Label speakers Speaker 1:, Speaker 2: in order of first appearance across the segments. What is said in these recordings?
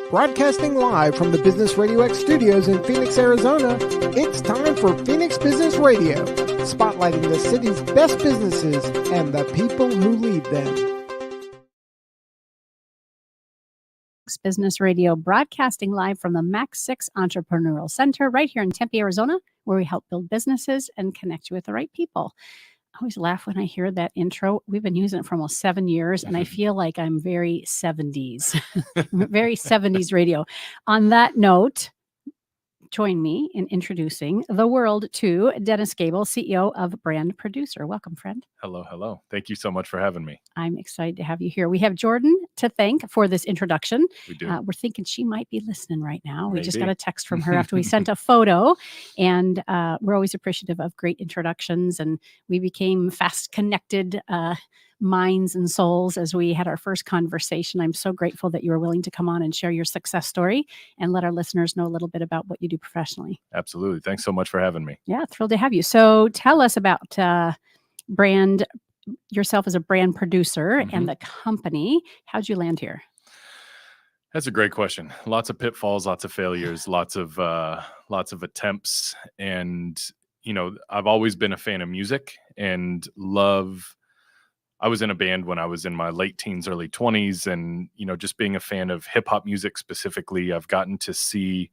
Speaker 1: Broadcasting live from the Business RadioX studios in Phoenix, Arizona, it's time for Phoenix Business Radio, spotlighting the city's best businesses and the people who lead them.
Speaker 2: Business Radio, broadcasting live from the Max 6 Entrepreneurial Center right here in Tempe, Arizona, where we help build businesses and connect you with the right people. I always laugh when I hear that intro. We've been using it for almost 7 years, and I feel like I'm very 70s, very 70s radio. On that note, join me in introducing the world to Dennis Gable, CEO of Brand Producer. Welcome, friend.
Speaker 3: Hello, hello. Thank you so much for having me.
Speaker 2: I'm excited to have you here. We have Jordan to thank for this introduction.
Speaker 3: We do.
Speaker 2: We're thinking she might be listening right now.
Speaker 3: Maybe.
Speaker 2: We just got a text from her after we sent a photo, and we're always appreciative of great introductions, and we became fast connected minds and souls as we had our first conversation. I'm so grateful that you were willing to come on and share your success story and let our listeners know a little bit about what you do professionally.
Speaker 3: Absolutely. Thanks so much for having me.
Speaker 2: Yeah, thrilled to have you. So tell us about brand yourself as a brand producer and the company. How'd you land here?
Speaker 3: That's a great question. Lots of pitfalls, lots of failures, lots of attempts. And, you know, I've always been a fan of music and I was in a band when I was in my late teens, early 20s. And, you know, just being a fan of hip hop music specifically, I've gotten to see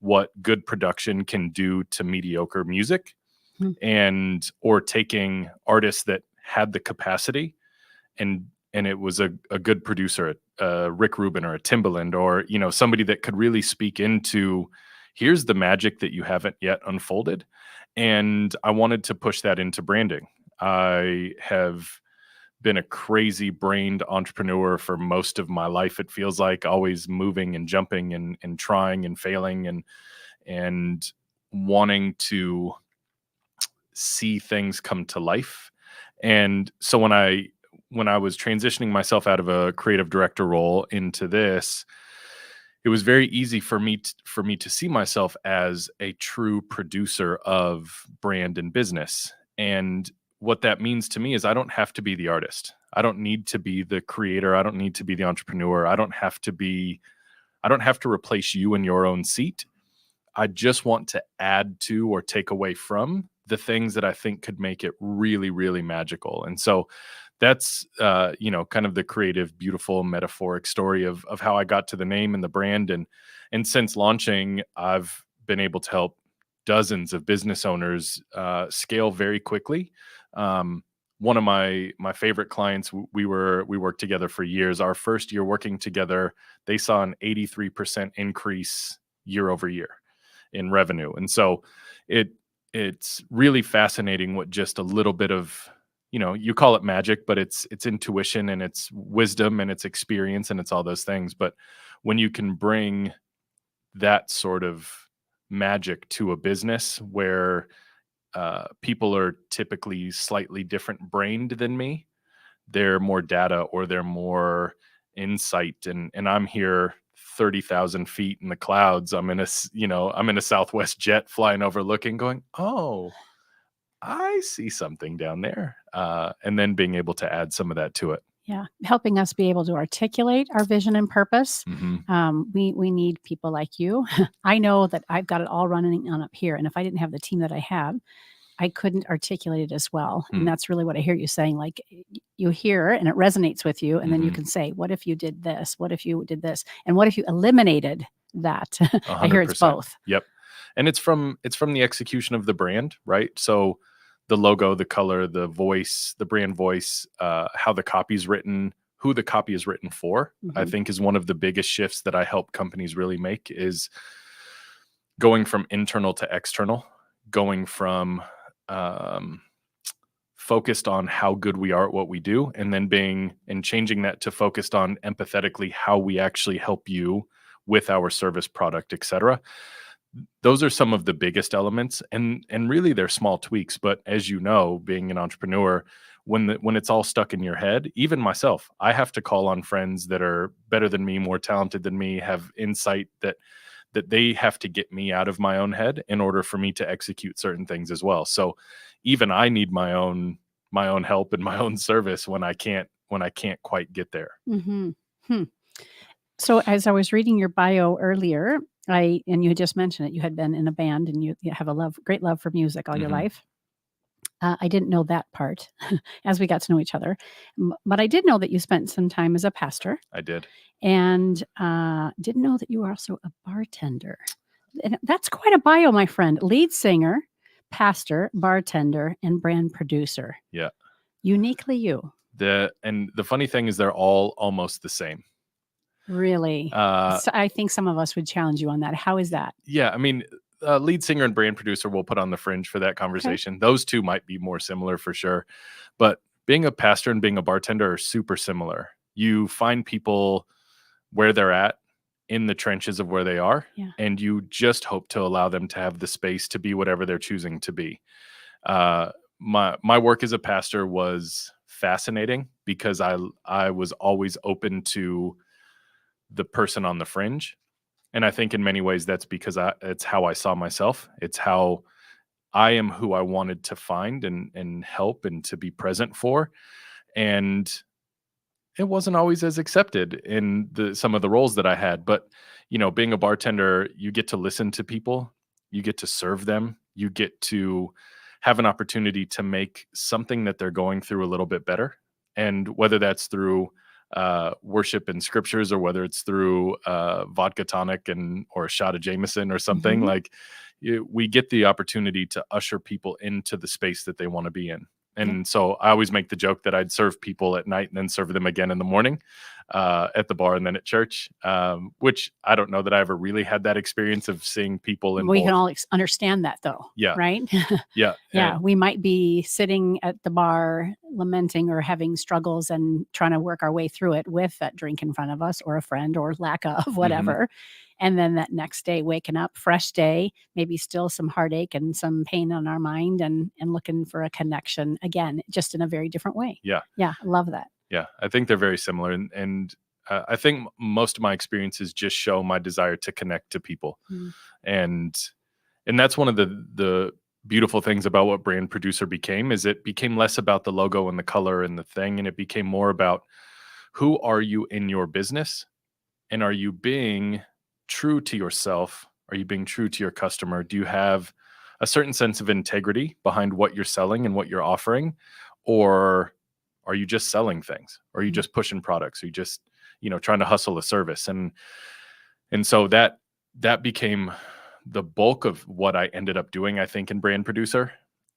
Speaker 3: what good production can do to mediocre music or taking artists that had the capacity and it was a good producer, Rick Rubin or a Timbaland, or, you know, somebody that could really speak into, here's the magic that you haven't yet unfolded. And I wanted to push that into branding. I have been a crazy brained entrepreneur for most of my life. It feels like always moving and jumping and trying and failing and wanting to see things come to life. And so when I was transitioning myself out of a creative director role into this, it was very easy for me to see myself as a true producer of brand and business. And what that means to me is I don't have to be the artist. I don't need to be the creator. I don't need to be the entrepreneur. I don't have to replace you in your own seat. I just want to add to or take away from the things that I think could make it really, really magical. And so that's, kind of the creative, beautiful, metaphoric story of how I got to the name and the brand. And since launching, I've been able to help dozens of business owners scale very quickly. One of my favorite clients, we worked together for years. Our first year working together, they saw an 83% increase year over year in revenue. And so it's really fascinating what just a little bit of, you call it magic, but it's intuition and it's wisdom and it's experience and it's all those things. But when you can bring that sort of magic to a business where people are typically slightly different brained than me, they're more data or they're more insight, and I'm here 30,000 feet in the clouds. I'm in a Southwest jet flying over looking, going, oh, I see something down there. And then being able to add some of that to it.
Speaker 2: Yeah. Helping us be able to articulate our vision and purpose.
Speaker 3: Mm-hmm.
Speaker 2: We need people like you. I know that I've got it all running on up here. And if I didn't have the team that I have, I couldn't articulate it as well. And that's really what I hear you saying. Like, you hear and it resonates with you. And then you can say, what if you did this? What if you did this? And what if you eliminated that? I hear it's both.
Speaker 3: Yep. And it's from the execution of the brand, right? So the logo, the color, the voice, the brand voice, how the copy is written, who the copy is written for, I think is one of the biggest shifts that I help companies really make, is going from internal to external, going from focused on how good we are at what we do, and then changing that to focused on empathetically how we actually help you with our service, product, etc. Those are some of the biggest elements, and really they're small tweaks. But as you know, being an entrepreneur, when it's all stuck in your head, even myself, I have to call on friends that are better than me, more talented than me, have insight that they have to get me out of my own head in order for me to execute certain things as well. So even I need my own help and my own service when I can't quite get there.
Speaker 2: So as I was reading your bio earlier, and you had just mentioned it, you had been in a band and you have a great love for music all your
Speaker 3: Mhm.
Speaker 2: life. I didn't know that part as we got to know each other, but I did know that you spent some time as a pastor,
Speaker 3: I did.
Speaker 2: and didn't know that you were also a bartender. And that's quite a bio, my friend. Lead singer, pastor, bartender, and brand producer.
Speaker 3: Yeah.
Speaker 2: Uniquely you.
Speaker 3: And the funny thing is they're all almost the same.
Speaker 2: Really? So I think some of us would challenge you on that. How is that?
Speaker 3: Yeah, I mean, lead singer and brand producer we'll put on the fringe for that conversation. Those two might be more similar for sure. But being a pastor and being a bartender are super similar. You find people where they're at in the trenches of where they are,
Speaker 2: Yeah.
Speaker 3: and you just hope to allow them to have the space to be whatever they're choosing to be. My work as a pastor was fascinating because I was always open to the person on the fringe. And I think in many ways that's because it's how I saw myself. It's how I am who I wanted to find and help and to be present for. And it wasn't always as accepted in some of the roles that I had. But, being a bartender, you get to listen to people, you get to serve them, you get to have an opportunity to make something that they're going through a little bit better. And whether that's through worship and scriptures, or whether it's through vodka tonic or a shot of Jameson or something, like we get the opportunity to usher people into the space that they want to be in. And so I always make the joke that I'd serve people at night and then serve them again in the morning at the bar and then at church, which I don't know that I ever really had that experience of seeing people in
Speaker 2: We
Speaker 3: both.
Speaker 2: can all understand that, though.
Speaker 3: Yeah.
Speaker 2: Right?
Speaker 3: Yeah.
Speaker 2: Yeah. We might be sitting at the bar lamenting or having struggles and trying to work our way through it with that drink in front of us, or a friend, or lack of whatever. And then that next day, waking up, fresh day, maybe still some heartache and some pain on our mind, and looking for a connection again, just in a very different way.
Speaker 3: Yeah.
Speaker 2: Yeah. I love that.
Speaker 3: Yeah. I think they're very similar. And I think most of my experiences just show my desire to connect to people. And that's one of the beautiful things about what brand producer became, is it became less about the logo and the color and the thing. And it became more about, who are you in your business? And are you being true to yourself? Are you being true to your customer? Do you have a certain sense of integrity behind what you're selling and what you're offering? Or are you just selling things? Or are you just pushing products? Are you just, trying to hustle a service? And so that became the bulk of what I ended up doing, I think, in brand producer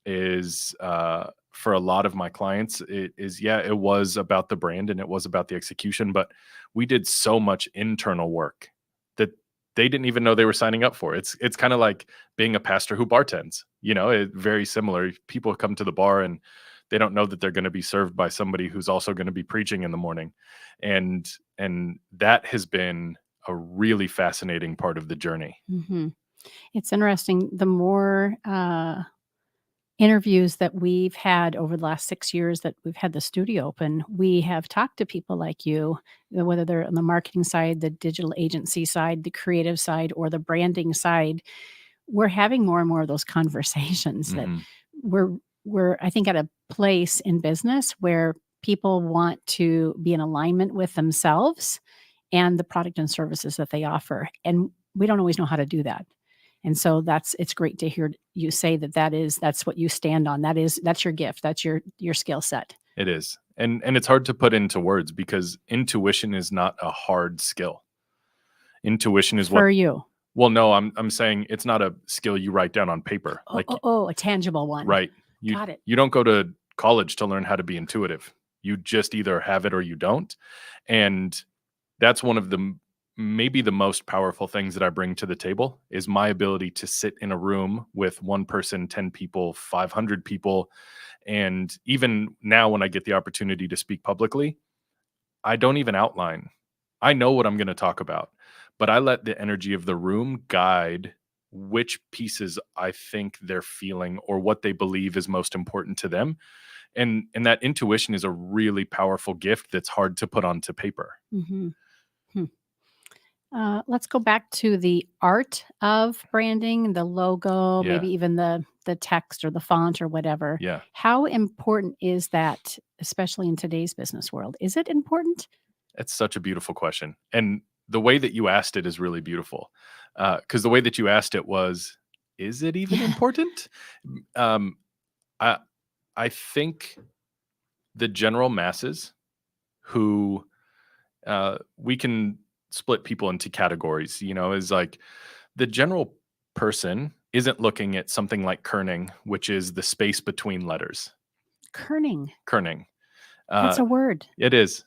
Speaker 3: is for a lot of my clients, it was about the brand and it was about the execution, but we did so much internal work that they didn't even know they were signing up for. It's kind of like being a pastor who bartends, very similar. People come to the bar and they don't know that they're going to be served by somebody who's also going to be preaching in the morning. And that has been a really fascinating part of the journey.
Speaker 2: It's interesting. The more interviews that we've had over the last 6 years that we've had the studio open, we have talked to people like you, whether they're on the marketing side, the digital agency side, the creative side, or the branding side. We're having more and more of those conversations that we're, I think, at a place in business where people want to be in alignment with themselves and the product and services that they offer. And we don't always know how to do that. And so it's great to hear you say that's what you stand on. That's your gift. That's your skill set.
Speaker 3: It is. And it's hard to put into words because intuition is not a hard skill. Intuition is
Speaker 2: for you.
Speaker 3: Well, no, I'm saying it's not a skill you write down on paper.
Speaker 2: A tangible one.
Speaker 3: Right.
Speaker 2: Got it.
Speaker 3: You don't go to college to learn how to be intuitive. You just either have it or you don't. And that's one of maybe the most powerful things that I bring to the table is my ability to sit in a room with one person, 10 people, 500 people. And even now when I get the opportunity to speak publicly, I don't even outline. I know what I'm going to talk about, but I let the energy of the room guide which pieces I think they're feeling or what they believe is most important to them. And that intuition is a really powerful gift that's hard to put onto paper.
Speaker 2: Let's go back to the art of branding, the logo, maybe even the text or the font or whatever.
Speaker 3: Yeah.
Speaker 2: How important is that, especially in today's business world? Is it important?
Speaker 3: It's such a beautiful question. And the way that you asked it is really beautiful. Because the way that you asked it was, is it even important? Um, I I think the general masses who we can split people into categories, is like the general person isn't looking at something like kerning, which is the space between letters.
Speaker 2: Kerning.
Speaker 3: Kerning.
Speaker 2: That's a word.
Speaker 3: It is.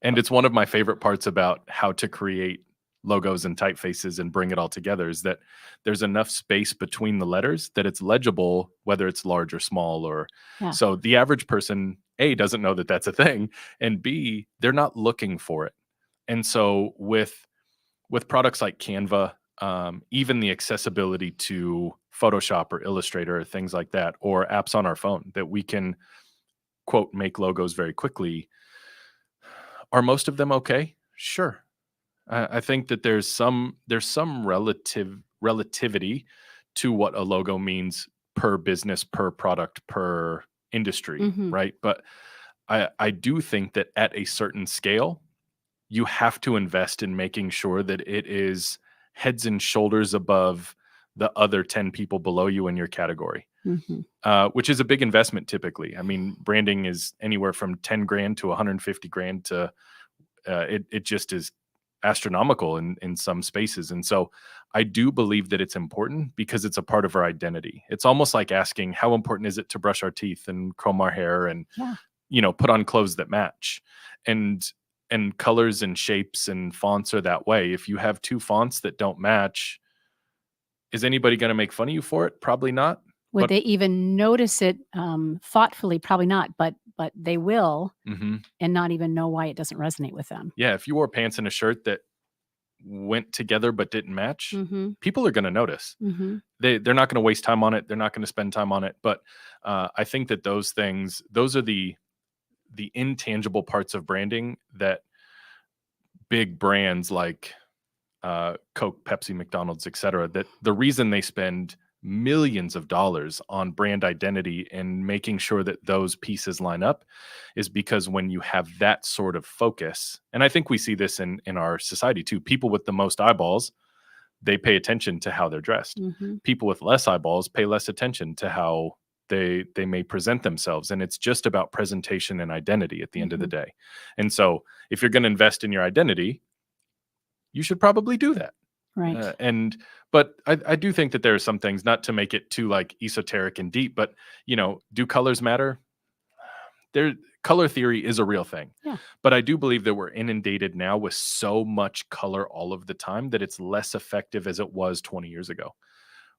Speaker 3: And it's one of my favorite parts about how to create logos and typefaces and bring it all together is that there's enough space between the letters that it's legible, whether it's large or small. Or
Speaker 2: Yeah.
Speaker 3: so the average person, A, doesn't know that that's a thing, and B, they're not looking for it. And so with products like Canva, even the accessibility to Photoshop or Illustrator or things like that, or apps on our phone that we can quote make logos very quickly. Are most of them okay? Sure. I think that there's some relativity to what a logo means per business, per product, per industry,
Speaker 2: Mhm.
Speaker 3: right? But I do think that at a certain scale, you have to invest in making sure that it is heads and shoulders above the other 10 people below you in your category,
Speaker 2: Mhm.
Speaker 3: which is a big investment typically. I mean, branding is anywhere from 10 grand to 150 grand to it just is astronomical in some spaces. And so I do believe that it's important because it's a part of our identity. It's almost like asking, how important is it to brush our teeth and comb our hair and,
Speaker 2: Yeah.
Speaker 3: put on clothes that match? And colors and shapes and fonts are that way. If you have two fonts that don't match, is anybody going to make fun of you for it? Probably not.
Speaker 2: Would
Speaker 3: But
Speaker 2: they even notice it thoughtfully? Probably not, but they will
Speaker 3: Mhm.
Speaker 2: and not even know why it doesn't resonate with them.
Speaker 3: Yeah, if you wore pants and a shirt that went together but didn't match,
Speaker 2: Mhm.
Speaker 3: people are going to notice.
Speaker 2: Mhm.
Speaker 3: They're not going to waste time on it. They're not going to spend time on it. But I think that those are the intangible parts of branding that big brands like Coke, Pepsi, McDonald's, etc. That the reason they spend millions of dollars on brand identity and making sure that those pieces line up is because when you have that sort of focus, and I think we see this in our society too, people with the most eyeballs, they pay attention to how they're dressed.
Speaker 2: Mhm.
Speaker 3: People with less eyeballs pay less attention to how they may present themselves. And it's just about presentation and identity at the end of the
Speaker 2: Mhm.
Speaker 3: day. And so if you're going to invest in your identity, you should probably do that.
Speaker 2: Right.
Speaker 3: But I do think that there are some things, not to make it too like esoteric and deep, but do colors matter? Color theory is a real thing.
Speaker 2: Yeah.
Speaker 3: But I do believe that we're inundated now with so much color all of the time that it's less effective as it was 20 years ago.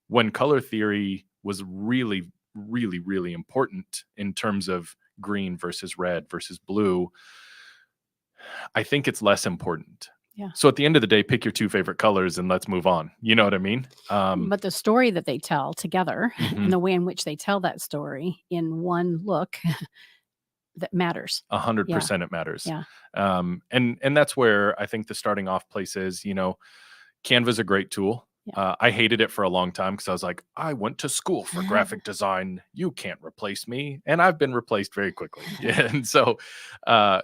Speaker 3: When color theory was really, really, really important in terms of green versus red versus blue, I think it's less important.
Speaker 2: Yeah.
Speaker 3: So at the end of the day, pick your two favorite colors and let's move on. You know what I mean?
Speaker 2: But the story that they tell together
Speaker 3: Mhm.
Speaker 2: and the way in which they tell that story in one look that matters.
Speaker 3: 100% it matters.
Speaker 2: Yeah.
Speaker 3: And that's where I think the starting off place is, Canva's a great tool.
Speaker 2: Yeah.
Speaker 3: I hated it for a long time because I was like, I went to school for graphic design. You can't replace me. And I've been replaced very quickly. Yeah. And so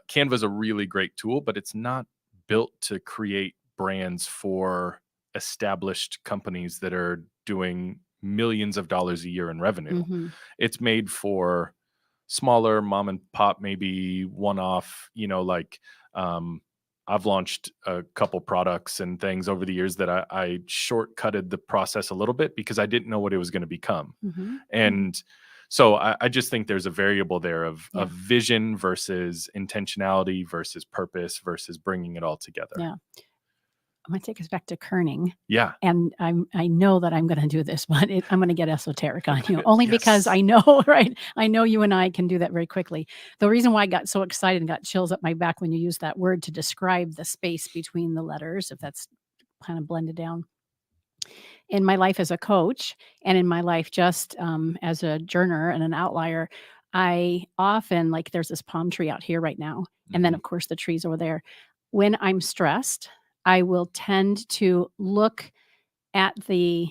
Speaker 3: Canva's a really great tool, but it's not built to create brands for established companies that are doing millions of dollars a year in revenue.
Speaker 2: Mhm.
Speaker 3: It's made for smaller mom and pop, maybe one off, I've launched a couple products and things over the years that I shortcutted the process a little bit because I didn't know what it was going to become.
Speaker 2: Mhm.
Speaker 3: And so I just think there's a variable there of
Speaker 2: Yeah.
Speaker 3: vision versus intentionality versus purpose versus bringing it all together.
Speaker 2: Yeah. I'm going to take us back to kerning.
Speaker 3: Yeah.
Speaker 2: And I know that I'm going to do this, but I'm going to get esoteric on you only because
Speaker 3: Yes.
Speaker 2: I know, right? I know you and I can do that very quickly. The reason why I got so excited and got chills up my back when you used that word to describe the space between the letters, if that's kind of blended down. In my life as a coach and in my life just as a journer and an outlier, I often, like, there's this palm tree out here right now. And then,
Speaker 3: Mhm.
Speaker 2: of course, the trees over there. When I'm stressed, I will tend to look at the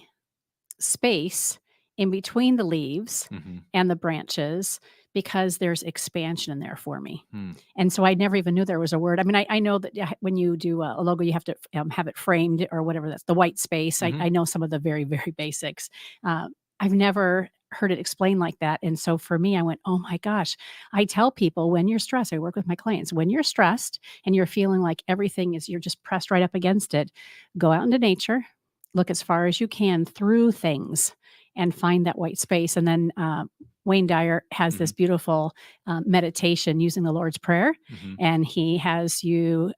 Speaker 2: space in between the leaves
Speaker 3: Mhm.
Speaker 2: and the branches because there's expansion in there for me.
Speaker 3: Hmm.
Speaker 2: And so I never even knew there was a word. I mean, I know that when you do a logo, you have to have it framed or whatever. That's the white space.
Speaker 3: Mhm.
Speaker 2: I know some of the very, very basics. I've never heard it explained like that. And so for me, I went, oh my gosh, I tell people when you're stressed, I work with my clients, when you're stressed and you're feeling like everything is, you're just pressed right up against it, go out into nature, look as far as you can through things and find that white space. And then Wayne Dyer has this beautiful meditation using the Lord's Prayer.
Speaker 3: Mhm.
Speaker 2: And he has you,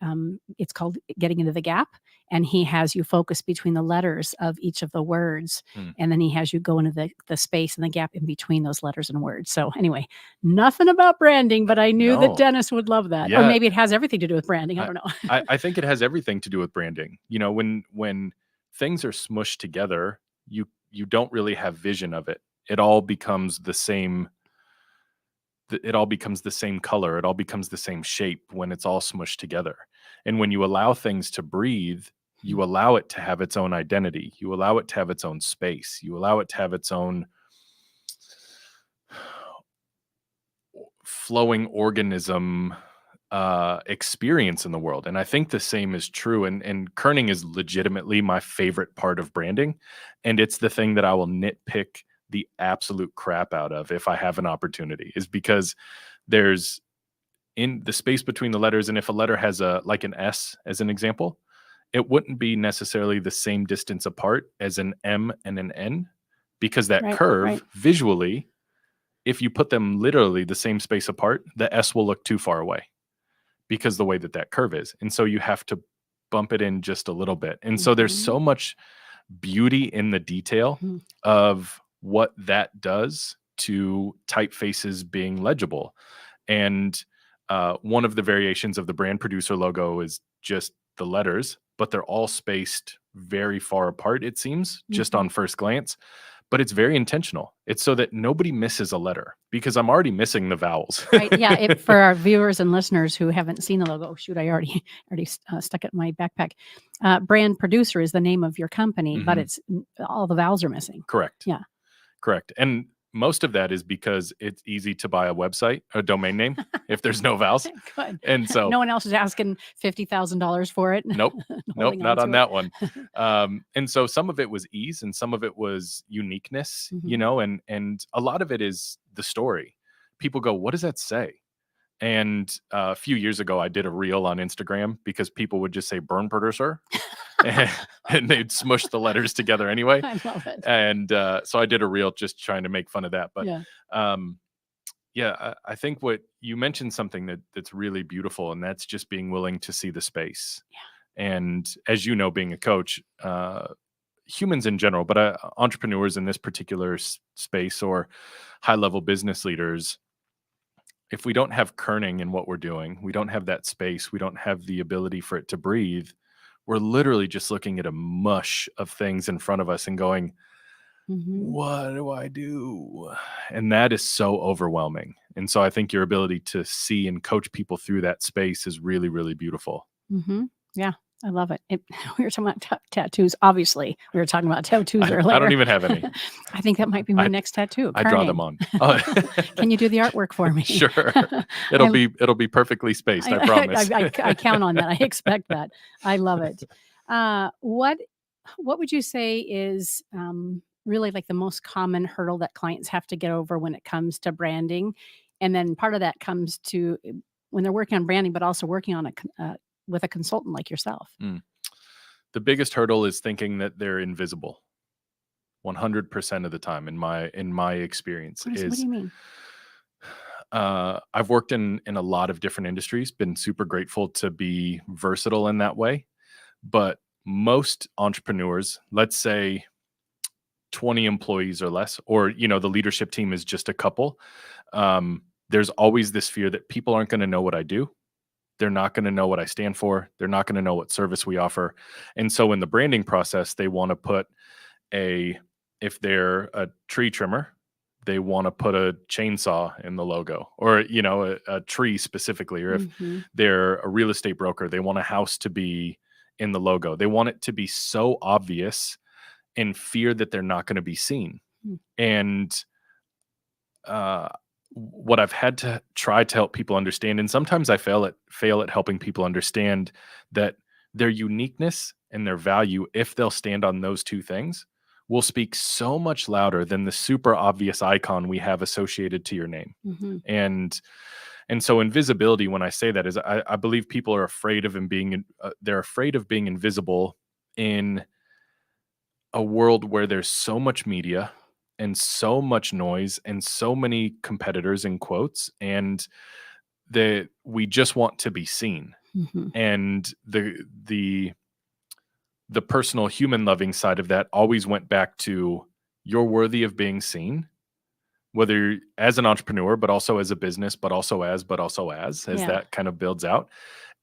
Speaker 2: it's called Getting into the Gap. And he has you focus between the letters of each of the words. And then he has you go into the space and the gap in between those letters and words. So anyway, nothing about branding, but I knew that
Speaker 3: No.
Speaker 2: Dennis would love that. Or
Speaker 3: Yeah.
Speaker 2: maybe it has everything to do with branding. I don't know.
Speaker 3: I think it has everything to do with branding. You know, when things are smushed together, you don't really have vision of it. It all becomes the same. It all becomes the same color. It all becomes the same shape when it's all smushed together. And when you allow things to breathe, you allow it to have its own identity. You allow it to have its own space. You allow it to have its own flowing organism experience in the world. And I think the same is true. And kerning is legitimately my favorite part of branding. And it's the thing that I will nitpick the absolute crap out of if I have an opportunity, is because there's in the space between the letters. And if a letter has like an S as an example, it wouldn't be necessarily the same distance apart as an M and an N, because that curve visually, if you put them literally the same space apart, the S will look too far away because the way that curve is. And so you have to bump it in just a little bit. And so there's so much beauty in the detail of what that does to typefaces being legible. And one of the variations of the brand producer logo is just the letters, but they're all spaced very far apart, it seems, just on first glance. But it's very intentional. It's so that nobody misses a letter, because I'm already missing the vowels.
Speaker 2: Right. Yeah. For our viewers and listeners who haven't seen the logo, oh, shoot, I already stuck it in my backpack. Brand producer is the name of your company, but it's all the vowels are missing.
Speaker 3: Correct.
Speaker 2: Yeah.
Speaker 3: Correct. And most of that is because it's easy to buy a website, a domain name, if there's no vowels.
Speaker 2: Good.
Speaker 3: And so
Speaker 2: no one else is asking $50,000 for it.
Speaker 3: Nope. Nope. Not on that one. And so some of it was ease and some of it was uniqueness, you know, and a lot of it is the story. People go, what does that say? And a few years ago, I did a reel on Instagram because people would just say burn producer and they'd smush the letters together anyway.
Speaker 2: I love it.
Speaker 3: And so I did a reel just trying to make fun of that. But I think what you mentioned something that's really beautiful, and that's just being willing to see the space. Yeah. And as you know, being a coach, humans in general, but entrepreneurs in this particular space or high-level business leaders, if we don't have kerning in what we're doing, we don't have that space, we don't have the ability for it to breathe, we're literally just looking at a mush of things in front of us and going, what do I do? And that is so overwhelming. And so I think your ability to see and coach people through that space is really, really beautiful.
Speaker 2: Yeah. I love it. We were talking about tattoos. Obviously, we were talking about tattoos earlier.
Speaker 3: I don't even have any.
Speaker 2: I think that might be my next tattoo.
Speaker 3: I draw them on.
Speaker 2: Can you do the artwork for me?
Speaker 3: Sure. It'll be perfectly spaced. I promise.
Speaker 2: I count on that. I expect that. I love it. What would you say is really like the most common hurdle that clients have to get over when it comes to branding? And then part of that comes to when they're working on branding, but also working on with a consultant like yourself.
Speaker 3: The biggest hurdle is thinking that they're invisible. 100% of the time, in my experience,
Speaker 2: what do you mean?
Speaker 3: I've worked in a lot of different industries. Been super grateful to be versatile in that way. But most entrepreneurs, let's say 20 employees or less, or the leadership team is just a couple. There's always this fear that people aren't going to know what I do. They're not going to know what I stand for. They're not going to know what service we offer. And so in the branding process, they want to put if they're a tree trimmer, they want to put a chainsaw in the logo, or, a tree specifically. Or if they're a real estate broker, they want a house to be in the logo. They want it to be so obvious in fear that they're not going to be seen. And what I've had to try to help people understand, and sometimes I fail at helping people understand that their uniqueness and their value, if they'll stand on those two things, will speak so much louder than the super obvious icon we have associated to your name.
Speaker 2: Mm-hmm.
Speaker 3: And so invisibility, when I say that, is I believe people are afraid of they're afraid of being invisible in a world where there's so much media and so much noise and so many competitors in quotes, and that we just want to be seen.
Speaker 2: Mm-hmm.
Speaker 3: And the personal human loving side of that always went back to, you're worthy of being seen, whether as an entrepreneur, but also as a business, but also as
Speaker 2: Yeah.
Speaker 3: that kind of builds out,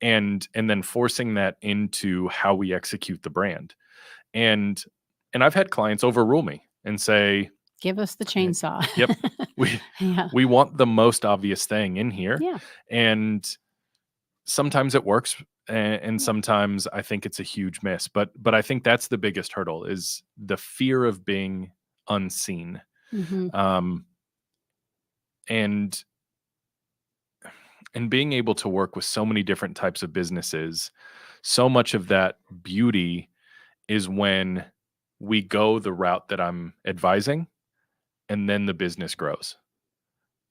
Speaker 3: and then forcing that into how we execute the brand. And I've had clients overrule me and say,
Speaker 2: Give us the chainsaw.
Speaker 3: yep,
Speaker 2: Yeah.
Speaker 3: we want the most obvious thing in here.
Speaker 2: Yeah.
Speaker 3: And sometimes it works, and
Speaker 2: Yeah.
Speaker 3: sometimes I think it's a huge miss. But I think that's the biggest hurdle, is the fear of being unseen.
Speaker 2: Mm-hmm.
Speaker 3: And being able to work with so many different types of businesses, so much of that beauty is when we go the route that I'm advising, and then the business grows.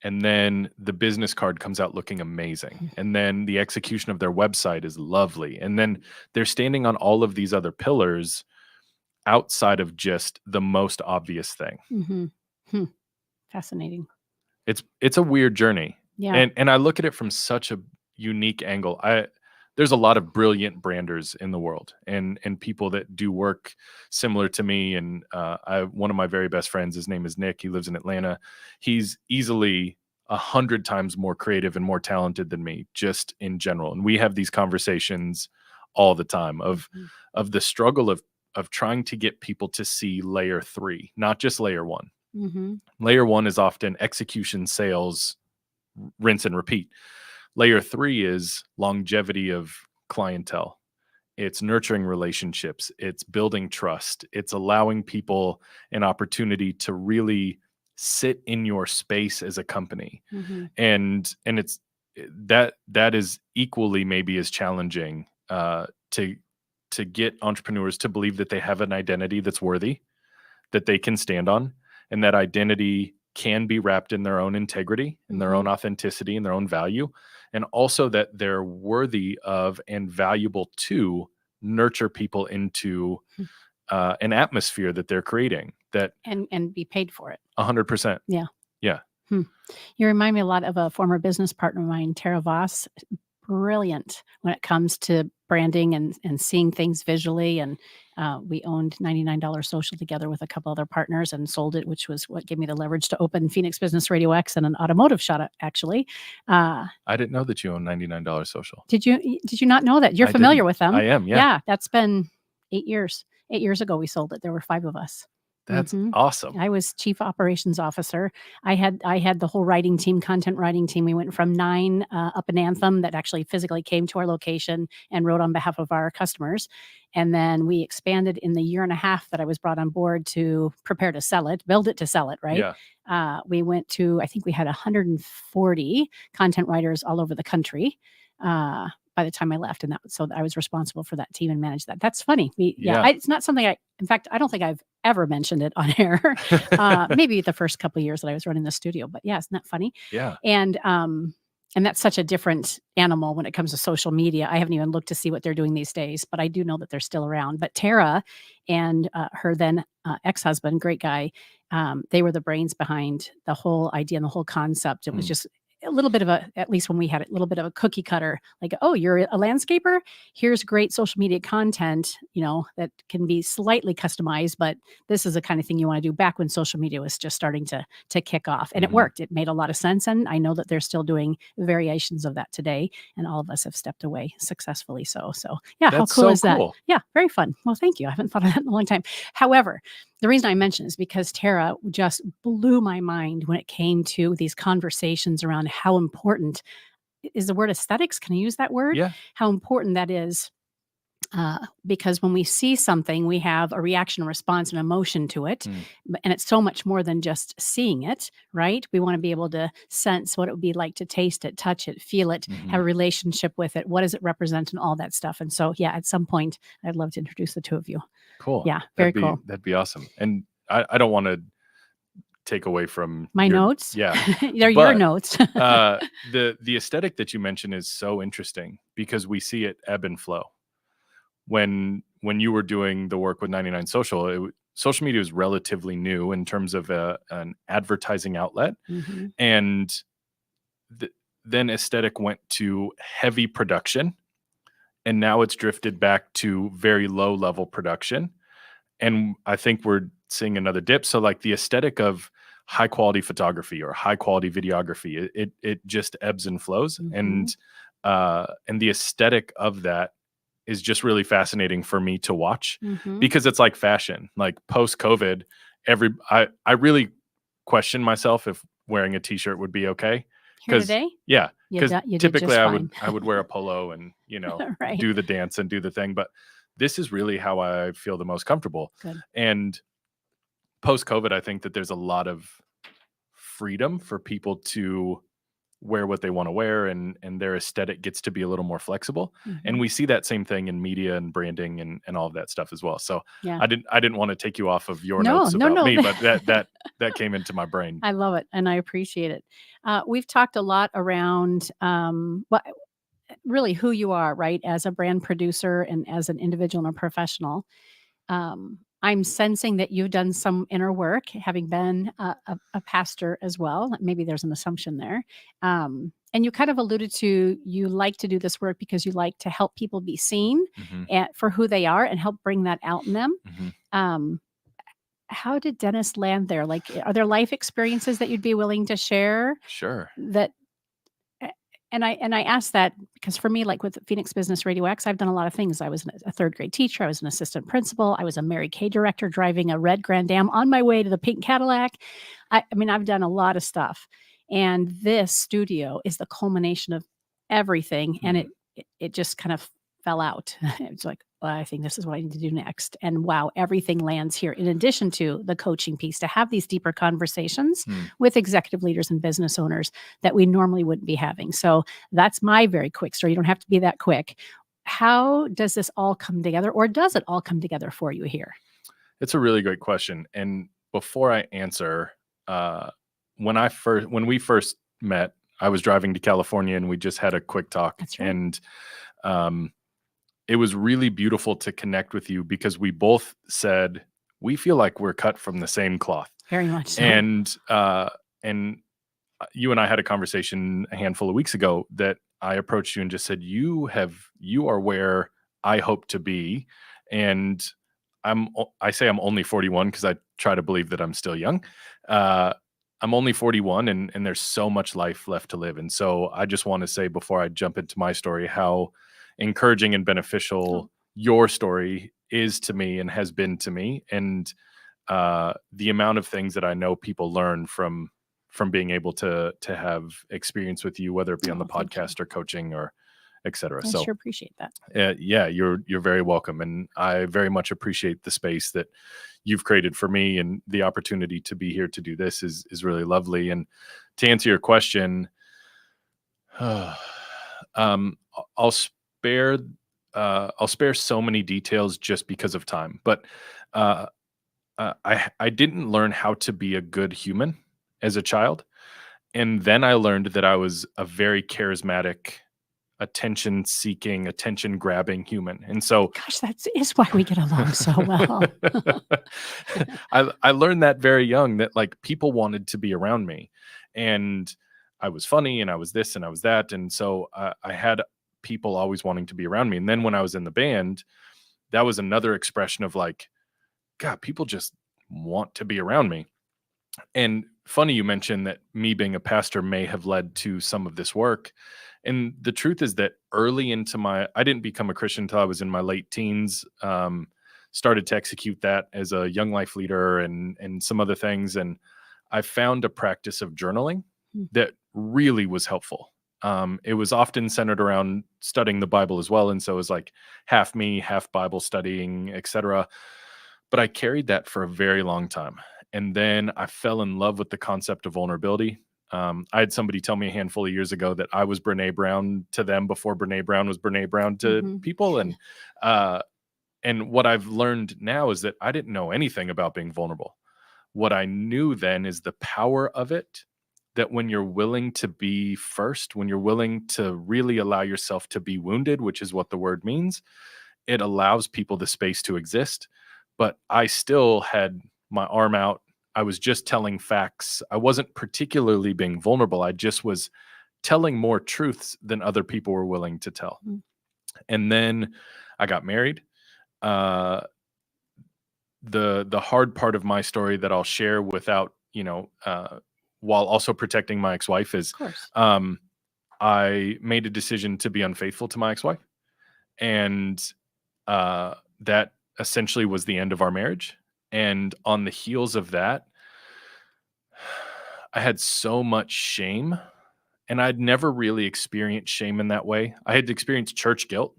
Speaker 3: And then the business card comes out looking amazing. And then the execution of their website is lovely. And then they're standing on all of these other pillars outside of just the most obvious thing.
Speaker 2: Mm-hmm. Fascinating.
Speaker 3: It's a weird journey.
Speaker 2: Yeah.
Speaker 3: And I look at it from such a unique angle. There's a lot of brilliant branders in the world, and people that do work similar to me. And one of my very best friends, his name is Nick. He lives in Atlanta. He's easily 100 times more creative and more talented than me, just in general. And we have these conversations all the time of the struggle of trying to get people to see layer 3, not just layer 1.
Speaker 2: Mm-hmm.
Speaker 3: Layer 1 is often execution, sales, rinse and repeat. Layer 3 is longevity of clientele. It's nurturing relationships. It's building trust. It's allowing people an opportunity to really sit in your space as a company.
Speaker 2: Mm-hmm.
Speaker 3: And it's that is equally maybe as challenging to get entrepreneurs to believe that they have an identity that's worthy, that they can stand on, and that identity can be wrapped in their own integrity, in their own authenticity, and their own value, and also that they're worthy of and valuable to nurture people into an atmosphere that they're creating, that
Speaker 2: and be paid for it.
Speaker 3: 100%.
Speaker 2: Yeah.
Speaker 3: Yeah.
Speaker 2: You remind me a lot of a former business partner of mine, Tara Voss. Brilliant when it comes to branding and seeing things visually. And we owned $99 Social together with a couple other partners and sold it, which was what gave me the leverage to open Phoenix Business RadioX and an automotive shop, actually.
Speaker 3: I didn't know that you own $99 Social.
Speaker 2: Did you not know that? You're familiar with them.
Speaker 3: I am, yeah.
Speaker 2: Yeah, that's been 8 years. 8 years ago we sold it. There were 5 of us.
Speaker 3: That's awesome.
Speaker 2: I was chief operations officer. I had the whole writing team, content writing team. We went from 9 up in Anthem that actually physically came to our location and wrote on behalf of our customers. And then we expanded in the year and a half that I was brought on board to prepare to sell it, build it to sell it, right?
Speaker 3: Yeah.
Speaker 2: We went to, I think we had 140 content writers all over the country. By the time I left, and so I was responsible for that team and managed that. That's funny. It's not something in fact, I don't think I've ever mentioned it on air. Maybe the first couple of years that I was running the studio, but yeah, isn't that funny?
Speaker 3: Yeah.
Speaker 2: And that's such a different animal when it comes to social media. I haven't even looked to see what they're doing these days, but I do know that they're still around. But Tara and her then ex-husband, great guy, they were the brains behind the whole idea and the whole concept. It was just a little bit of at least when we had it, a little bit of a cookie cutter, like, oh, you're a landscaper. Here's great social media content, that can be slightly customized, but this is the kind of thing you want to do back when social media was just starting to kick off. And it worked. It made a lot of sense. And I know that they're still doing variations of that today. And all of us have stepped away successfully. So yeah,
Speaker 3: That's
Speaker 2: how cool
Speaker 3: so
Speaker 2: is that?
Speaker 3: cool.
Speaker 2: Yeah, very fun. Well, thank you. I haven't thought of that in a long time. However, the reason I mention is because Tara just blew my mind when it came to these conversations around how important is the word aesthetics. Can I use that word?
Speaker 3: Yeah.
Speaker 2: How important that is Because when we see something, we have a reaction, response, and emotion to it.
Speaker 3: Mm.
Speaker 2: And it's so much more than just seeing it, right? We want to be able to sense what it would be like to taste it, touch it, feel it,
Speaker 3: Mhm.
Speaker 2: have a relationship with it. What does it represent and all that stuff? And so, yeah, at some point, I'd love to introduce the two of you.
Speaker 3: Cool.
Speaker 2: Yeah, very cool.
Speaker 3: That'd be awesome. And I don't want to take away from
Speaker 2: My
Speaker 3: your
Speaker 2: notes?
Speaker 3: Yeah.
Speaker 2: They're your
Speaker 3: But,
Speaker 2: notes.
Speaker 3: the aesthetic that you mentioned is so interesting because we see it ebb and flow. When you were doing the work with 99 Social, social media was relatively new in terms of an advertising outlet,
Speaker 2: Mhm.
Speaker 3: and then aesthetic went to heavy production, and now it's drifted back to very low level production. And I think we're seeing another dip. So like the aesthetic of high quality photography or high quality videography, it just ebbs and flows.
Speaker 2: Mhm.
Speaker 3: And the aesthetic of that is just really fascinating for me to watch
Speaker 2: Mhm.
Speaker 3: because it's like fashion. Like post COVID, I really question myself if wearing a t-shirt would be okay.
Speaker 2: Here today?
Speaker 3: Yeah,
Speaker 2: You
Speaker 3: because
Speaker 2: did
Speaker 3: typically
Speaker 2: just
Speaker 3: I
Speaker 2: fine.
Speaker 3: would wear a polo and
Speaker 2: Right.
Speaker 3: do the dance and do the thing, but this is really how I feel the most comfortable.
Speaker 2: Good.
Speaker 3: And post COVID, I think that there's a lot of freedom for people to wear what they want to wear, and their aesthetic gets to be a little more flexible. And
Speaker 2: Mhm.
Speaker 3: we see that same thing in media and branding and all of that stuff as well. So
Speaker 2: Yeah.
Speaker 3: I didn't want to take you off of your
Speaker 2: No,
Speaker 3: notes
Speaker 2: no,
Speaker 3: about
Speaker 2: no.
Speaker 3: me, but that came into my brain.
Speaker 2: I love it, and I appreciate it. We've talked a lot around, really who you are, right, as a brand producer and as an individual and a professional. I'm sensing that you've done some inner work, having been a pastor as well. Maybe there's an assumption there. And you kind of alluded to you like to do this work because you like to help people be seen
Speaker 3: Mhm,
Speaker 2: for who they are and help bring that out in them.
Speaker 3: mhm.
Speaker 2: Um, how did Dennis land there? Like, are there life experiences that you'd be willing to share
Speaker 3: Sure.
Speaker 2: that a and I asked that because for me, like with Phoenix Business RadioX, I've done a lot of things. I was a third grade teacher. I was an assistant principal. I was a Mary Kay director driving a red Grand Am on my way to the pink Cadillac. I mean, I've done a lot of stuff. And this studio is the culmination of everything. And
Speaker 3: Mhm.
Speaker 2: it just kind of fell out. It's like, well, I think this is what I need to do next. And wow, everything lands here in addition to the coaching piece to have these deeper conversations
Speaker 3: Mm.
Speaker 2: with executive leaders and business owners that we normally wouldn't be having. So that's my very quick story. You don't have to be that quick. How does this all come together, or does it all come together for you here?
Speaker 3: It's a really great question. And before I answer, uh, when we first met, I was driving to California and we just had a quick talk.
Speaker 2: That's right.
Speaker 3: And um, it was really beautiful to connect with you because we both said we feel like we're cut from the same cloth.
Speaker 2: Very much so.
Speaker 3: And you and I had a conversation a handful of weeks ago that I approached you and just said, you are where I hope to be. And I say I'm only 41 because I try to believe that I'm still young. I'm only 41 and there's so much life left to live. And so I just want to say before I jump into my story, how encouraging and beneficial your story is to me and has been to me. And the amount of things that I know people learn from being able to have experience with you, whether it be on the
Speaker 2: Thank you.
Speaker 3: podcast or coaching or et cetera.
Speaker 2: I
Speaker 3: So
Speaker 2: sure appreciate that.
Speaker 3: yeah, you're very welcome. And I very much appreciate the space that you've created for me, and the opportunity to be here to do this is really lovely. And to answer your question, I'll spare so many details just because of time, but I didn't learn how to be a good human as a child, and then I learned that I was a very charismatic, attention-seeking, attention-grabbing human, and so
Speaker 2: Gosh, that is why we get along so well.
Speaker 3: I learned that very young that like people wanted to be around me, and I was funny, and I was this, and I was that, and so I had people always wanting to be around me. And then when I was in the band, that was another expression of like, God, people just want to be around me. And funny you mentioned that me being a pastor may have led to some of this work. And the truth is that early into I didn't become a Christian until I was in my late teens. Started to execute that as a young life leader and some other things. And I found a practice of journaling
Speaker 2: Hmm.
Speaker 3: that really was helpful. It was often centered around studying the Bible as well. And so it was like half me, half Bible studying, etc. But I carried that for a very long time. And then I fell in love with the concept of vulnerability. I had somebody tell me a handful of years ago that I was Brene Brown to them before Brene Brown was Brene Brown to people. And what I've learned now is that I didn't know anything about being vulnerable. What I knew then is the power of it, that when you're willing to be first, when you're willing to really allow yourself to be wounded, which is what the word means, it allows people the space to exist. But I still had my arm out. I was just telling facts. I wasn't particularly being vulnerable. I just was telling more truths than other people were willing to tell. And then I got married. The hard part of my story that I'll share without, while also protecting my ex-wife is, I made a decision to be unfaithful to my ex-wife, and that essentially was the end of our marriage. And on the heels of that, I had so much shame, and I'd never really experienced shame in that way. I had experienced church guilt,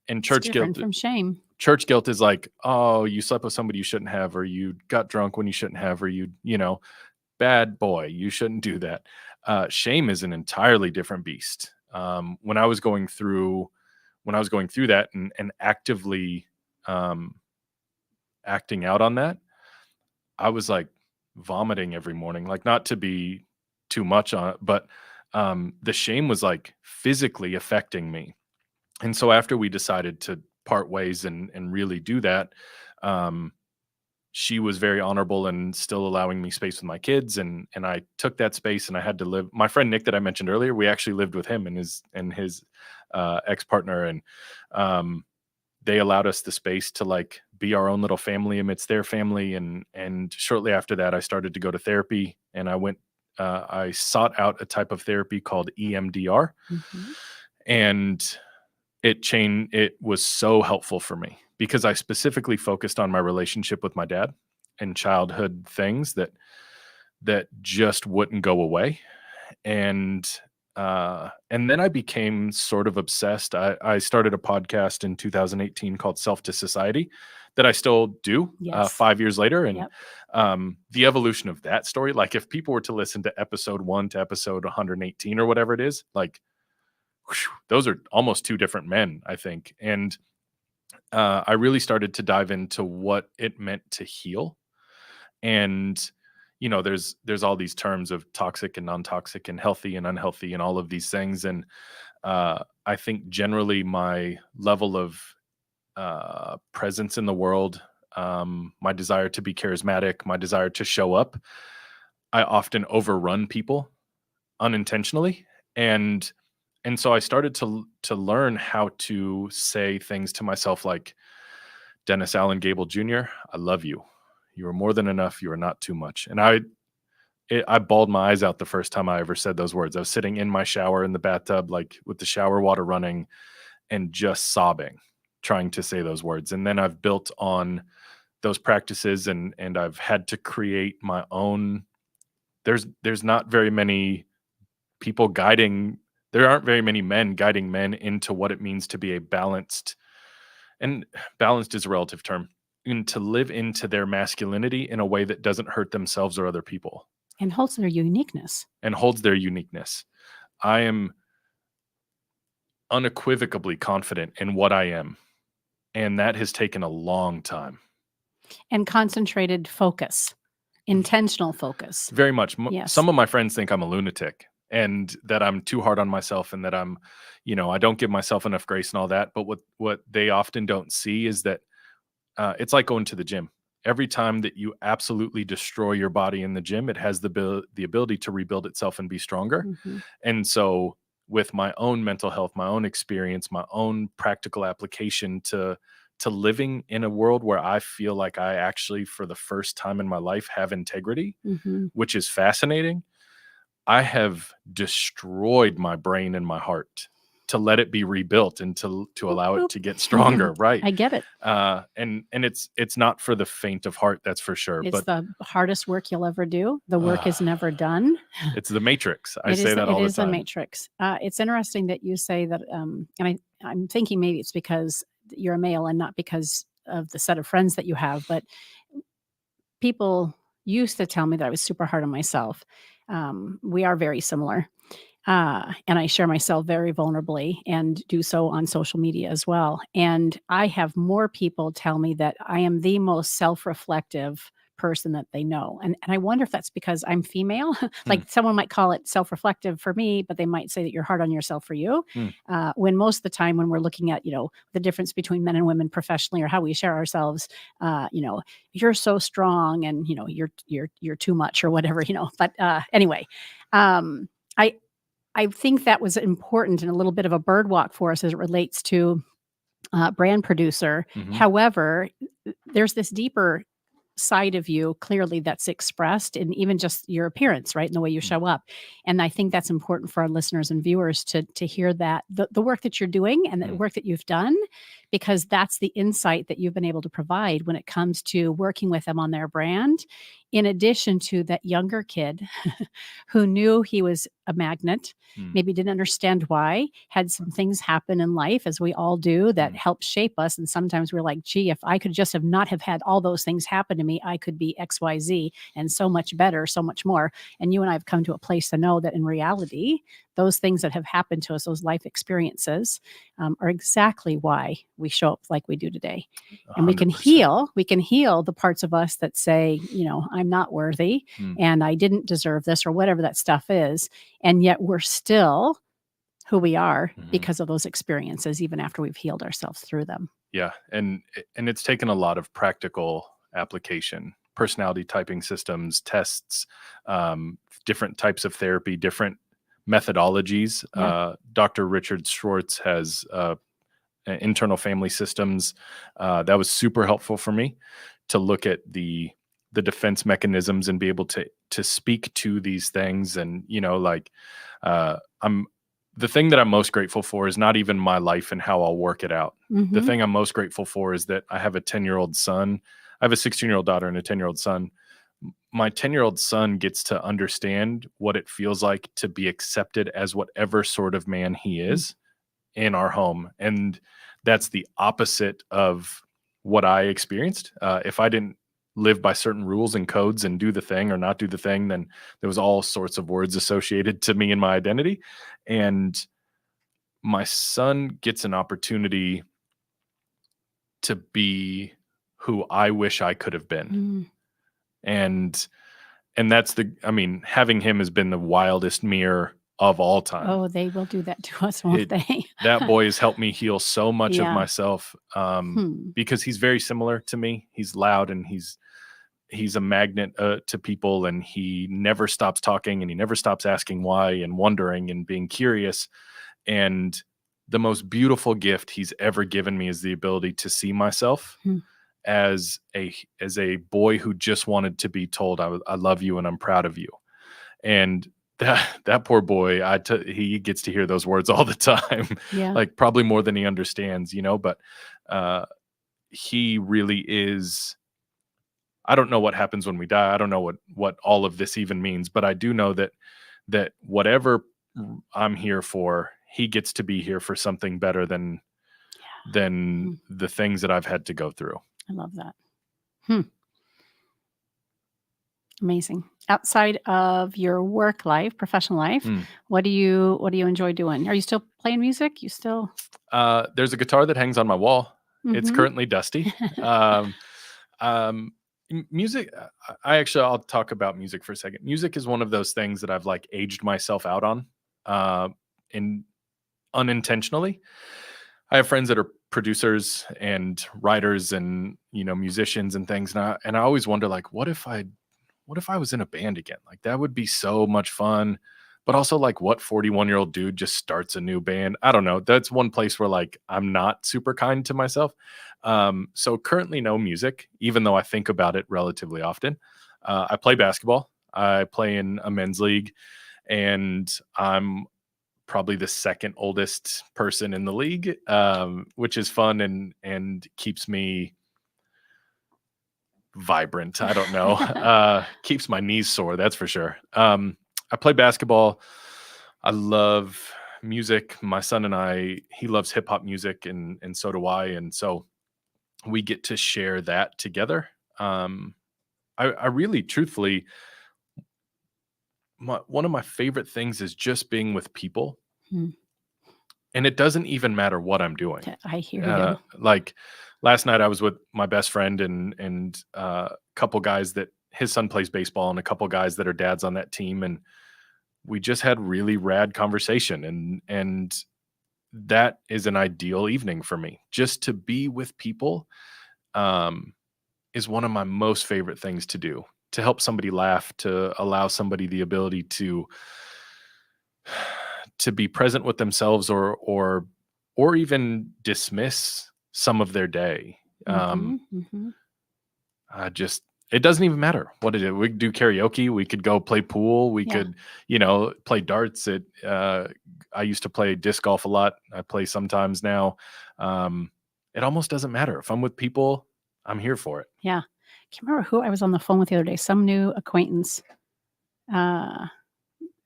Speaker 3: and church guilt
Speaker 2: from shame.
Speaker 3: Church guilt is like, oh, you slept with somebody you shouldn't have, or you got drunk when you shouldn't have, or you bad boy, you shouldn't do that. Shame is an entirely different beast. When I was going through that and actively acting out on that, I was like vomiting every morning, like, not to be too much on it, but the shame was like physically affecting me. And so after we decided to part ways and really do that, she was very honorable and still allowing me space with my kids, and I took that space, and I had to live. My friend Nick that I mentioned earlier, we actually lived with him and his ex-partner, and they allowed us the space to like be our own little family amidst their family. And shortly after that, I started to go to therapy, and I sought out a type of therapy called EMDR, and it was so helpful for me because I specifically focused on my relationship with my dad and childhood things that just wouldn't go away. And then I became sort of obsessed. I started a podcast in 2018 called Self to Society that I still do 5 years later. And the evolution of that story, like if people were to listen to episode 1 to episode 118 or whatever it is, like, those are almost two different men, I think. And I really started to dive into what it meant to heal. And, there's all these terms of toxic and non-toxic and healthy and unhealthy and all of these things. And I think generally my level of presence in the world, my desire to be charismatic, my desire to show up, I often overrun people unintentionally. And so I started to learn how to say things to myself like, Dennis Allen Gable Jr., I love you. You are more than enough. You are not too much. And I bawled my eyes out the first time I ever said those words. I was sitting in my shower in the bathtub, like with the shower water running, and just sobbing, trying to say those words. And then I've built on those practices, and I've had to create my own. There's not very many people guiding. There aren't very many men guiding men into what it means to be a balanced, and balanced is a relative term, and to live into their masculinity in a way that doesn't hurt themselves or other people.
Speaker 2: And holds their uniqueness.
Speaker 3: I am unequivocally confident in what I am. And that has taken a long time.
Speaker 2: And concentrated focus, intentional focus.
Speaker 3: Very much.
Speaker 2: Yes.
Speaker 3: Some of my friends think I'm a lunatic and that I'm too hard on myself and that I'm, I don't give myself enough grace and all that. But what they often don't see is that it's like going to the gym. Every time that you absolutely destroy your body in the gym, it has the ability to rebuild itself and be stronger. And so with my own mental health, my own experience, my own practical application to living in a world where I feel like I actually, for the first time in my life, have integrity, which is fascinating. I have destroyed my brain and my heart to let it be rebuilt and to allow it to get stronger. Right.
Speaker 2: I get it.
Speaker 3: And it's not for the faint of heart, that's for sure.
Speaker 2: It's
Speaker 3: But
Speaker 2: the hardest work you'll ever do. The work is never done.
Speaker 3: It's the Matrix. I say that all the time.
Speaker 2: It is the Matrix. It's interesting that you say that, and I'm thinking maybe it's because you're a male and not because of the set of friends that you have, but people used to tell me that I was super hard on myself. We are very similar. And I share myself very vulnerably and do so on social media as well. And I have more people tell me that I am the most self-reflective person that they know. And I wonder if that's because I'm female. Like someone might call it self-reflective for me, but they might say that you're hard on yourself for you. When most of the time when we're looking at, the difference between men and women professionally or how we share ourselves, you're so strong and, you're too much or whatever, but anyway, I think that was important and a little bit of a bird walk for us as it relates to brand producer. However, there's this deeper side of you clearly that's expressed in even just your appearance, right? And the way you show up. And I think that's important for our listeners and viewers to hear that the work that you're doing and the work that you've done, because that's the insight that you've been able to provide when it comes to working with them on their brand. In addition to that younger kid who knew he was a magnet, maybe didn't understand why, had some things happen in life, as we all do, that help shape us. And sometimes we're like, gee, if I could just not have had all those things happen to me, I could be XYZ and so much better, so much more. And you and I have come to a place to know that in reality, those things that have happened to us, those life experiences, are exactly why we show up like we do today. And
Speaker 3: 100%.
Speaker 2: we can heal the parts of us that say, I'm not worthy and I didn't deserve this or whatever that stuff is. And yet we're still who we are because of those experiences, even after we've healed ourselves through them.
Speaker 3: Yeah. And it's taken a lot of practical application, personality typing systems, tests, different types of therapy, different methodologies. Dr. Richard Schwartz has internal family systems. That was super helpful for me to look at the defense mechanisms and be able to speak to these things. And, the thing that I'm most grateful for is not even my life and how I'll work it out. The thing I'm most grateful for is that I have a 10-year-old son. I have a 16-year-old daughter and a 10-year-old son. My 10-year-old son gets to understand what it feels like to be accepted as whatever sort of man he is in our home. And that's the opposite of what I experienced. If I didn't live by certain rules and codes and do the thing or not do the thing, then there was all sorts of words associated to me and my identity. And my son gets an opportunity to be who I wish I could have been. And that's having him has been the wildest mirror of all time.
Speaker 2: Oh, they will do that to us, won't they?
Speaker 3: That boy has helped me heal so much of myself because he's very similar to me. He's loud and he's a magnet to people, and he never stops talking and he never stops asking why and wondering and being curious. And the most beautiful gift he's ever given me is the ability to see myself as a boy who just wanted to be told, I love you and I'm proud of you. And that poor boy, he gets to hear those words all the time, like probably more than he understands, but he really is. I don't know what happens when we die. I don't know what all of this even means, but I do know that whatever I'm here for, he gets to be here for something better than the things that I've had to go through.
Speaker 2: I love that. Amazing. Outside of your work life, professional life, what do you enjoy doing? Are you still playing music? You still?
Speaker 3: There's a guitar that hangs on my wall. It's currently dusty. Music. I'll talk about music for a second. Music is one of those things that I've aged myself out on, unintentionally. I have friends that are producers and writers and musicians and things, and I always wonder what if I was in a band again? That would be so much fun. But also what 41-year-old dude just starts a new band? I don't know. That's one place where I'm not super kind to myself. So currently no music, even though I think about it relatively often. I play basketball. I play in a men's league, and I'm probably the second oldest person in the league, which is fun and keeps me vibrant. I don't know. Keeps my knees sore, that's for sure. I play basketball. I love music. My son and I, he loves hip hop music, and so do I. And so we get to share that together. I really, truthfully, one of my favorite things is just being with people.
Speaker 2: Hmm.
Speaker 3: And it doesn't even matter what I'm doing.
Speaker 2: I hear you.
Speaker 3: Like last night I was with my best friend and a couple guys that his son plays baseball, and a couple guys that are dads on that team. And we just had really rad conversation, and that is an ideal evening for me. Just to be with people is one of my most favorite things to do, to help somebody laugh, to allow somebody the ability to be present with themselves, or even dismiss some of their day. It doesn't even matter what it is. We could do karaoke. We could go play pool. We could, play darts. I used to play disc golf a lot. I play sometimes now. It almost doesn't matter. If I'm with people, I'm here for it.
Speaker 2: Yeah. I can't remember who I was on the phone with the other day. Some new acquaintance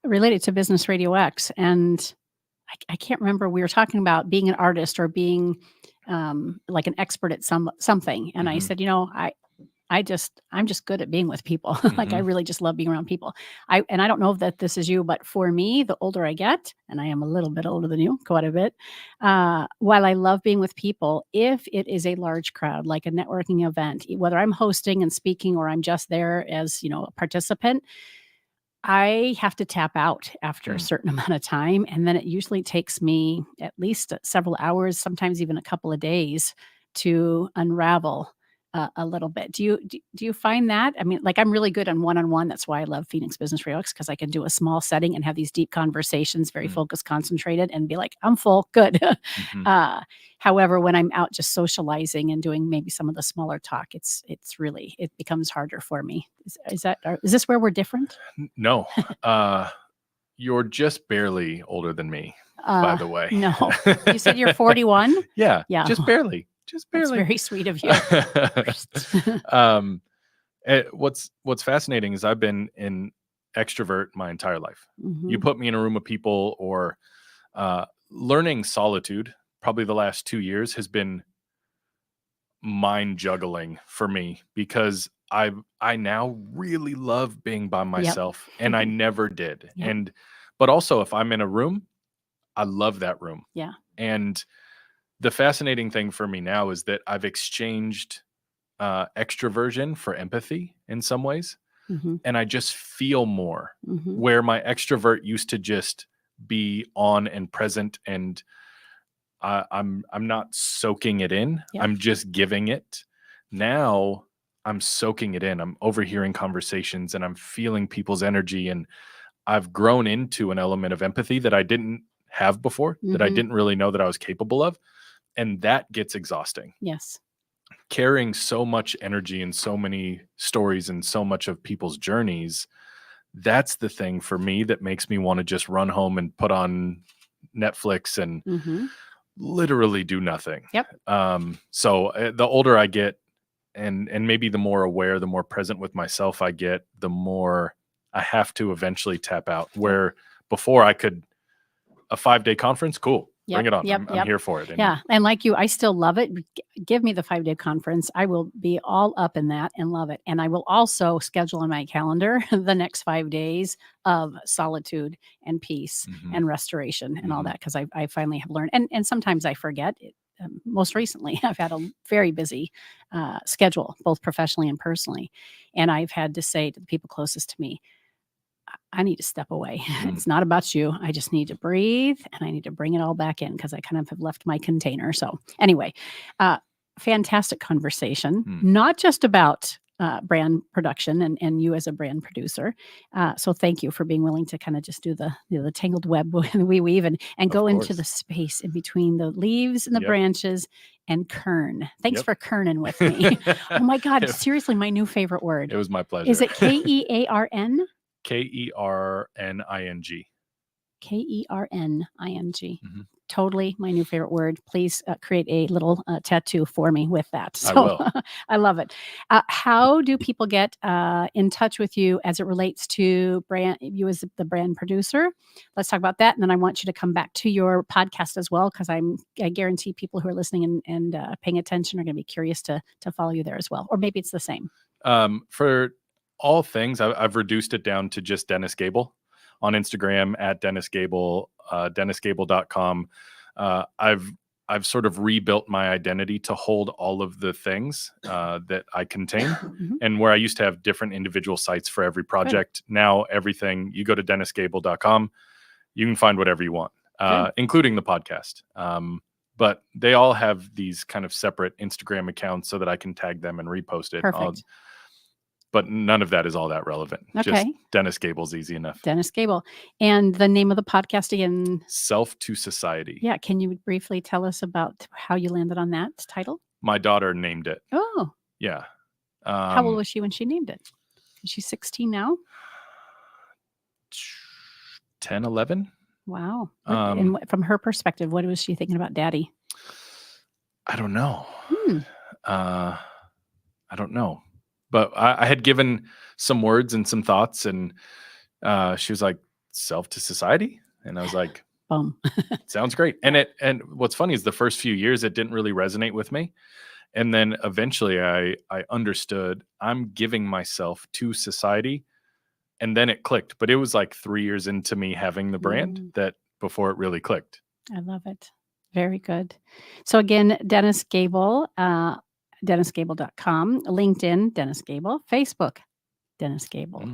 Speaker 2: related to Business RadioX. And I can't remember. We were talking about being an artist or being like an expert at something. And I said, I'm just good at being with people. Like I really just love being around people. I don't know that this is you, but for me, the older I get, and I am a little bit older than you, quite a bit, while I love being with people, if it is a large crowd, like a networking event, whether I'm hosting and speaking or I'm just there as, a participant, I have to tap out after a certain amount of time. And then it usually takes me at least several hours, sometimes even a couple of days to unravel a little bit. Do you find that? I mean, like I'm really good on one-on-one. That's why I love Phoenix Business RadioX, because I can do a small setting and have these deep conversations, very focused, concentrated, and be like, I'm full, good. However, when I'm out just socializing and doing maybe some of the smaller talk, it becomes harder for me. Is this where we're different?
Speaker 3: No, you're just barely older than me, by the way.
Speaker 2: No, you said you're 41.
Speaker 3: Yeah,
Speaker 2: yeah,
Speaker 3: just barely.
Speaker 2: That's very sweet of you.
Speaker 3: What's fascinating is I've been an extrovert my entire life. You put me in a room of people, or learning solitude, probably the last 2 years has been mind juggling for me, because I now really love being by myself, and I never did. But also, if I'm in a room, I love that room.
Speaker 2: Yeah.
Speaker 3: And the fascinating thing for me now is that I've exchanged extroversion for empathy in some ways. And I just feel more, where my extrovert used to just be on and present, and I'm not soaking it in. I'm just giving it. Now I'm soaking it in. I'm overhearing conversations, and I'm feeling people's energy. And I've grown into an element of empathy that I didn't have before, that I didn't really know that I was capable of. And that gets exhausting.
Speaker 2: Yes.
Speaker 3: Carrying so much energy and so many stories and so much of people's journeys, that's the thing for me that makes me want to just run home and put on Netflix and literally do nothing. So the older I get, and maybe the more aware, the more present with myself I get, the more I have to eventually tap out. Where before I could, a 5-day conference, cool. Bring it on. I'm here for it.
Speaker 2: And like you, I still love it. Give me the 5-day conference. I will be all up in that and love it. And I will also schedule on my calendar the next 5 days of solitude and peace and restoration and all that, because I finally have learned. And sometimes I forget. Most recently, I've had a very busy schedule, both professionally and personally. And I've had to say to the people closest to me, I need to step away. It's not about you. I just need to breathe, and I need to bring it all back in, because I kind of have left my container. So anyway, fantastic conversation, not just about brand production and you as a brand producer. So thank you for being willing to kind of just do the tangled web we weave and go into the space in between the leaves and the branches and kern. Thanks for kerning with me. Oh my God, it's seriously my new favorite word.
Speaker 3: It was my pleasure.
Speaker 2: Is it Kearn?
Speaker 3: Kerning.
Speaker 2: Kerning.
Speaker 3: Mhm.
Speaker 2: Totally my new favorite word. Please create a little tattoo for me with that.
Speaker 3: I
Speaker 2: So
Speaker 3: will.
Speaker 2: I love it. How do people get in touch with you as it relates to you as the brand producer? Let's talk about that. And then I want you to come back to your podcast as well, because I guarantee people who are listening and paying attention are going to be curious to follow you there as well. Or maybe it's the same.
Speaker 3: For all things, I've reduced it down to just Dennis Gable on Instagram at Dennis Gable, DennisGable.com. I've sort of rebuilt my identity to hold all of the things that I contain.
Speaker 2: Mhm.
Speaker 3: And where I used to have different individual sites for every project, now everything, you go to DennisGable.com, you can find whatever you want, including the podcast. But they all have these kind of separate Instagram accounts so that I can tag them and repost it.
Speaker 2: Perfect.
Speaker 3: But none of that is all that relevant.
Speaker 2: Okay.
Speaker 3: Just Dennis Gable's easy enough.
Speaker 2: Dennis Gable. And the name of the podcast again?
Speaker 3: Self to Society.
Speaker 2: Yeah. Can you briefly tell us about how you landed on that title?
Speaker 3: My daughter named it.
Speaker 2: Oh.
Speaker 3: Yeah.
Speaker 2: How old was she when she named it? Is she 16 now?
Speaker 3: 10, 11.
Speaker 2: Wow. And from her perspective, what was she thinking about Daddy?
Speaker 3: I don't know. I don't know. But I had given some words and some thoughts, and she was like, Self to Society. And I was like,
Speaker 2: boom.
Speaker 3: Sounds great. And what's funny is the first few years, it didn't really resonate with me. And then eventually I understood I'm giving myself to society. And then it clicked. But it was like 3 years into me having the brand that before it really clicked.
Speaker 2: I love it. Very good. So again, Dennis Gable, DennisGable.com, LinkedIn, Dennis Gable, Facebook, Dennis Gable.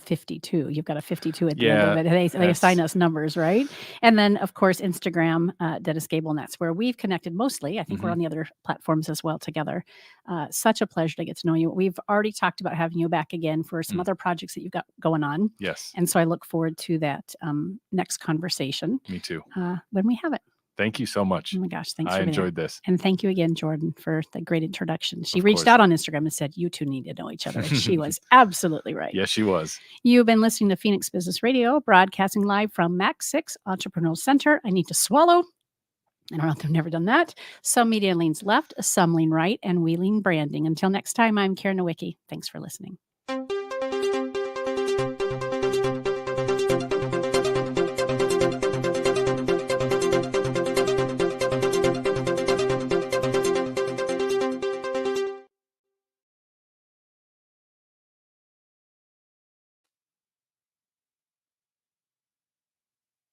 Speaker 2: 52. You've got a 52 at the end of it. They assign us numbers, right? And then, of course, Instagram, Dennis Gable, and that's where we've connected mostly. I think we're on the other platforms as well together. Such a pleasure to get to know you. We've already talked about having you back again for some other projects that you've got going on.
Speaker 3: Yes.
Speaker 2: And so I look forward to that next conversation.
Speaker 3: Me too.
Speaker 2: When we have it.
Speaker 3: Thank you so much.
Speaker 2: Oh my gosh, thanks.
Speaker 3: I enjoyed this.
Speaker 2: And thank you again, Jordan, for the great introduction. She reached out on Instagram and said, you two need to know each other. And she was absolutely right.
Speaker 3: Yes, she was.
Speaker 2: You've been listening to Phoenix Business Radio, broadcasting live from Mac 6 Entrepreneurial Center. I need to swallow. I don't know if I've never done that. Some media leans left, some lean right, and we lean branding. Until next time, I'm Karen Nowicki. Thanks for listening.